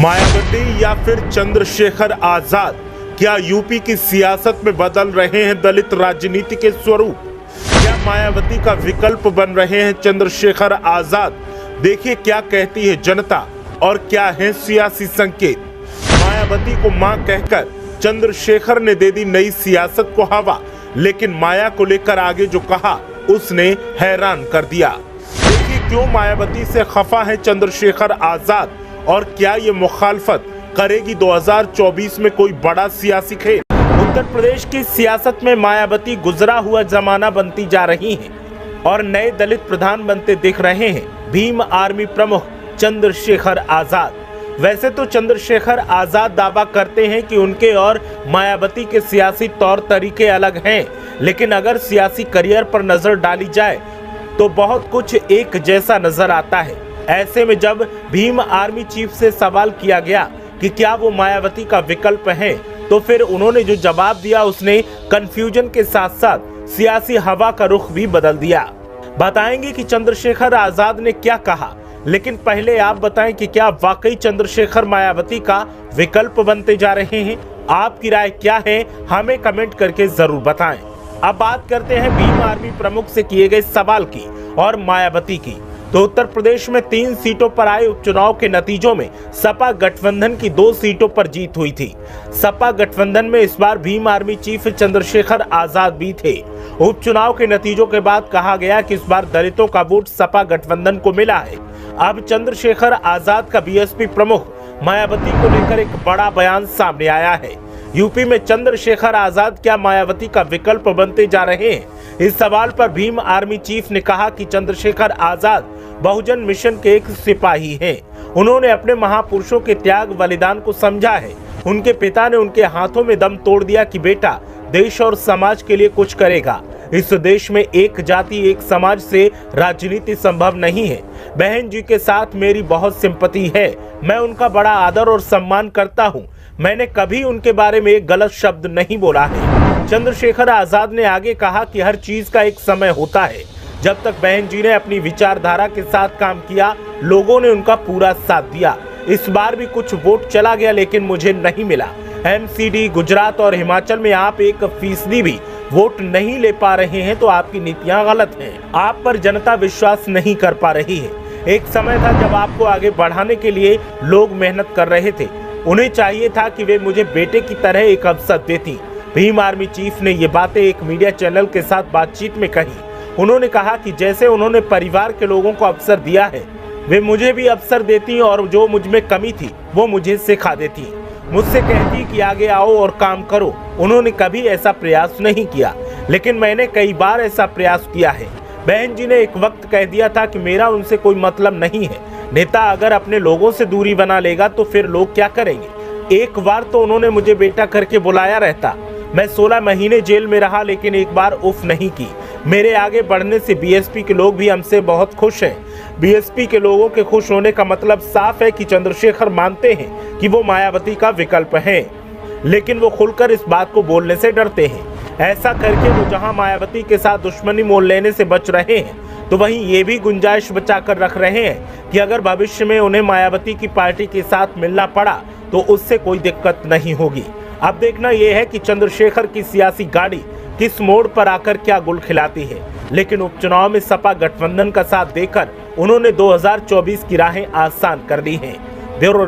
मायावती या फिर चंद्रशेखर आजाद, क्या यूपी की सियासत में बदल रहे हैं दलित राजनीति के स्वरूप? क्या मायावती का विकल्प बन रहे हैं चंद्रशेखर आजाद? देखिए क्या कहती है जनता और क्या है सियासी संकेत। मायावती को मां कहकर चंद्रशेखर ने दे दी नई सियासत को हवा, लेकिन माया को लेकर आगे जो कहा उसने हैरान कर दिया। देखिए क्यों मायावती से खफा है चंद्रशेखर आजाद और क्या ये मुखालफत करेगी 2024 में कोई बड़ा सियासी खेल। उत्तर प्रदेश की सियासत में मायावती गुजरा हुआ जमाना बनती जा रही हैं और नए दलित प्रधान बनते दिख रहे हैं भीम आर्मी प्रमुख चंद्रशेखर आजाद। वैसे तो चंद्रशेखर आजाद दावा करते हैं कि उनके और मायावती के सियासी तौर तरीके अलग हैं, लेकिन अगर सियासी करियर पर नजर डाली जाए तो बहुत कुछ एक जैसा नजर आता है। ऐसे में जब भीम आर्मी चीफ से सवाल किया गया कि क्या वो मायावती का विकल्प है, तो फिर उन्होंने जो जवाब दिया उसने कंफ्यूजन के साथ साथ सियासी हवा का रुख भी बदल दिया। बताएंगे कि चंद्रशेखर आजाद ने क्या कहा, लेकिन पहले आप बताएं कि क्या वाकई चंद्रशेखर मायावती का विकल्प बनते जा रहे हैं? आपकी राय क्या है, हमें कमेंट करके जरूर बताएं। अब बात करते हैं भीम आर्मी प्रमुख से किए गए सवाल की और मायावती की। तो उत्तर प्रदेश में 3 सीटों पर आए उपचुनाव के नतीजों में सपा गठबंधन की 2 सीटों पर जीत हुई थी। सपा गठबंधन में इस बार भीम आर्मी चीफ चंद्रशेखर आजाद भी थे। उपचुनाव के नतीजों के बाद कहा गया कि इस बार दलितों का वोट सपा गठबंधन को मिला है। अब चंद्रशेखर आजाद का बीएसपी प्रमुख मायावती को लेकर एक बड़ा बयान सामने आया है। यूपी में चंद्रशेखर आजाद क्या मायावती का विकल्प बनते जा रहे हैं? इस सवाल पर भीम आर्मी चीफ ने कहा कि चंद्रशेखर आजाद बहुजन मिशन के एक सिपाही हैं। उन्होंने अपने महापुरुषों के त्याग बलिदान को समझा है। उनके पिता ने उनके हाथों में दम तोड़ दिया कि बेटा देश और समाज के लिए कुछ करेगा। इस देश में एक जाति एक समाज से राजनीति संभव नहीं है। बहन जी के साथ मेरी बहुत सिंपैथी है। मैं उनका बड़ा आदर और सम्मान करता हूँ। मैंने कभी उनके बारे में एक गलत शब्द नहीं बोला है। चंद्रशेखर आजाद ने आगे कहा कि हर चीज का एक समय होता है। जब तक बहन जी ने अपनी विचारधारा के साथ काम किया, लोगों ने उनका पूरा साथ दिया। इस बार भी कुछ वोट चला गया, लेकिन मुझे नहीं मिला। एमसीडी, गुजरात और हिमाचल में आप 1% भी वोट नहीं ले पा रहे हैं तो आपकी नीतियां गलत हैं। आप पर जनता विश्वास नहीं कर पा रही है। एक समय था जब आपको आगे बढ़ाने के लिए लोग मेहनत कर रहे थे। उन्हें चाहिए था कि वे मुझे बेटे की तरह एक अवसर देती। भीम आर्मी चीफ ने ये बातें एक मीडिया चैनल के साथ बातचीत में कही। उन्होंने कहा कि जैसे उन्होंने परिवार के लोगों को अवसर दिया है, वे मुझे भी अवसर देती और जो मुझ में कमी थी वो मुझे सिखा देती। मुझसे कहती कि आगे आओ और काम करो। उन्होंने कभी ऐसा प्रयास नहीं किया, लेकिन मैंने कई बार ऐसा प्रयास किया है। बहन जी ने एक वक्त कह दिया था कि मेरा उनसे कोई मतलब नहीं है। नेता अगर अपने लोगों से दूरी बना लेगा तो फिर लोग क्या करेंगे। एक बार तो उन्होंने मुझे बेटा करके बुलाया रहता। मैं 16 महीने जेल में रहा, लेकिन एक बार उफ नहीं की। मेरे आगे बढ़ने से बीएसपी के लोग भी हमसे बहुत खुश हैं। बीएसपी के लोगों के खुश होने का मतलब साफ है कि चंद्रशेखर मानते हैं कि वो मायावती का विकल्प है, लेकिन वो खुलकर इस बात को बोलने से डरते हैं। ऐसा करके वो जहां मायावती के साथ दुश्मनी मोल लेने से बच रहे हैं, तो वहीं ये भी गुंजाइश बचाकर रख रहे हैं कि अगर भविष्य में उन्हें मायावती की पार्टी के साथ मिलना पड़ा तो उससे कोई दिक्कत नहीं होगी। अब देखना यह है कि चंद्रशेखर की सियासी गाड़ी किस मोड़ पर आकर क्या गुल खिलाती है। लेकिन उपचुनाव में सपा गठबंधन का साथ देकर उन्होंने 2024 की राहें आसान कर दी हैं। ब्यूरो